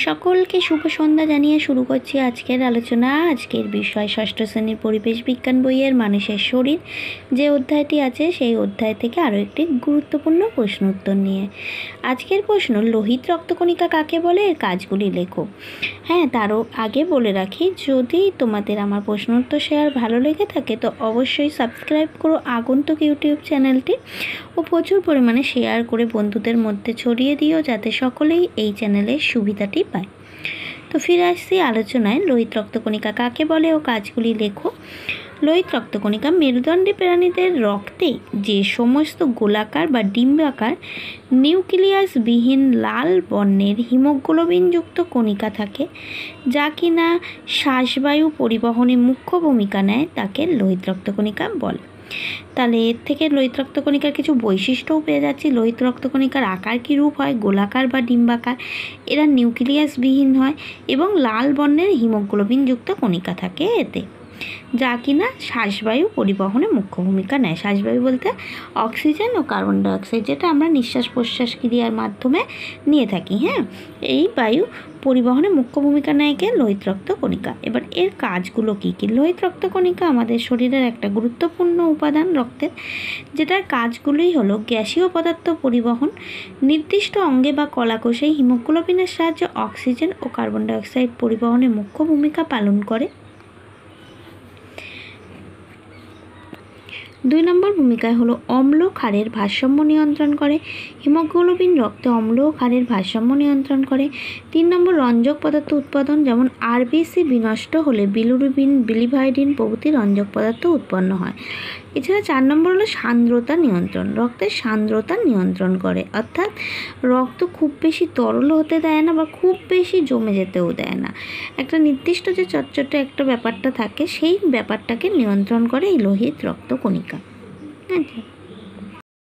সকলকে শুভ সন্ধ্যা জানিয়ে শুরু করছি আজকের আলোচনা। আজকের বিষয় ষষ্ঠ শ্রেণীর পরিবেশ বিজ্ঞান বইয়ের মানুষের শরীর যে অধ্যায়টি আছে সেই অধ্যায় থেকে আরও একটি গুরুত্বপূর্ণ প্রশ্ন উত্তর নিয়ে। আজকের প্রশ্ন, লোহিত রক্তকণিকা কাকে বলে, এর কাজগুলি লেখো। হ্যাঁ, তারও আগে বলে রাখি, যদি তোমাদের আমার প্রশ্ন উত্তর শেয়ার ভালো লেগে থাকে তো অবশ্যই সাবস্ক্রাইব করো আগন্তুক ইউটিউব চ্যানেলটি ও প্রচুর পরিমাণে শেয়ার করে বন্ধুদের মধ্যে ছড়িয়ে দিও, যাতে সকলেই এই চ্যানেলের সুবিধাটি পায়। তো ফিরে আসছি আলোচনায়। লোহিত রক্তকণিকা কাকে বলে ও কাজগুলি লেখো। লোহিত রক্তকণিকা মেরুদণ্ডী প্রাণীদের রক্তে যে সমস্ত গোলাকার বা ডিম্বাকার নিউক্লিয়াসবিহীন লাল বর্ণের হিমোগ্লোবিনযুক্ত কণিকা থাকে, যা কিনা শ্বাসবায়ু পরিবহনে মুখ্য ভূমিকা নেয়, তাকে লোহিত রক্তকণিকা বলে। তাহলে এর থেকে লোহিত রক্তকণিকার কিছু বৈশিষ্ট্যও পেয়ে যাচ্ছি। লোহিত রক্তকণিকার আকার কী রূপ হয়, গোলাকার বা ডিম্বাকার, এরা নিউক্লিয়াসবিহীন হয় এবং লাল বর্ণের হিমোগ্লোবিনযুক্ত কণিকা থাকে এতে, যা কিনা শ্বাসবায়ু পরিবহনে মুখ্য ভূমিকা নেয়। শ্বাসবায়ু বলতে অক্সিজেন ও কার্বন ডাইঅক্সাইড, যেটা আমরা নিঃশ্বাস প্রশ্বাস ক্রিয়ার মাধ্যমে নিয়ে থাকি। হ্যাঁ, এই বায়ু পরিবহনে মুখ্য ভূমিকা নেয় কে, লোহিত রক্তকণিকা। এবার এর কাজগুলো কী কী? লোহিত রক্তকণিকা আমাদের শরীরের একটা গুরুত্বপূর্ণ উপাদান রক্তের, যেটার কাজগুলোই হলো গ্যাসীয় পদার্থ পরিবহন, নির্দিষ্ট অঙ্গে বা কলাকোষে হিমোগ্লোবিনের সাহায্যে অক্সিজেন ও কার্বন ডাইঅক্সাইড পরিবহনে মুখ্য ভূমিকা পালন করে। 2 নম্বর ভূমিকায় হলো অম্ল ক্ষারের ভারসাম্য নিয়ন্ত্রণ করে। হিমোগ্লোবিন রক্তে অম্ল ও ক্ষারের ভারসাম্য নিয়ন্ত্রণ করে। 3 নম্বর রঞ্জক পদার্থ উৎপাদন, যেমন আরবিসি বিনষ্ট হলে বিলিরুবিন, বিলিভাইডিন প্রভৃতি রঞ্জক পদার্থ উৎপন্ন হয়। এছাড়া 4 নম্বর হলো সান্দ্রতা নিয়ন্ত্রণ, রক্তের সান্দ্রতা নিয়ন্ত্রণ করে, অর্থাৎ রক্ত খুব বেশি তরল হতে দেয় না বা খুব বেশি জমে যেতেও দেয় না। একটা নির্দিষ্ট যে চটচটে একটা ব্যাপারটা থাকে, সেই ব্যাপারটাকে নিয়ন্ত্রণ করে এই লোহিত রক্তকণিকা।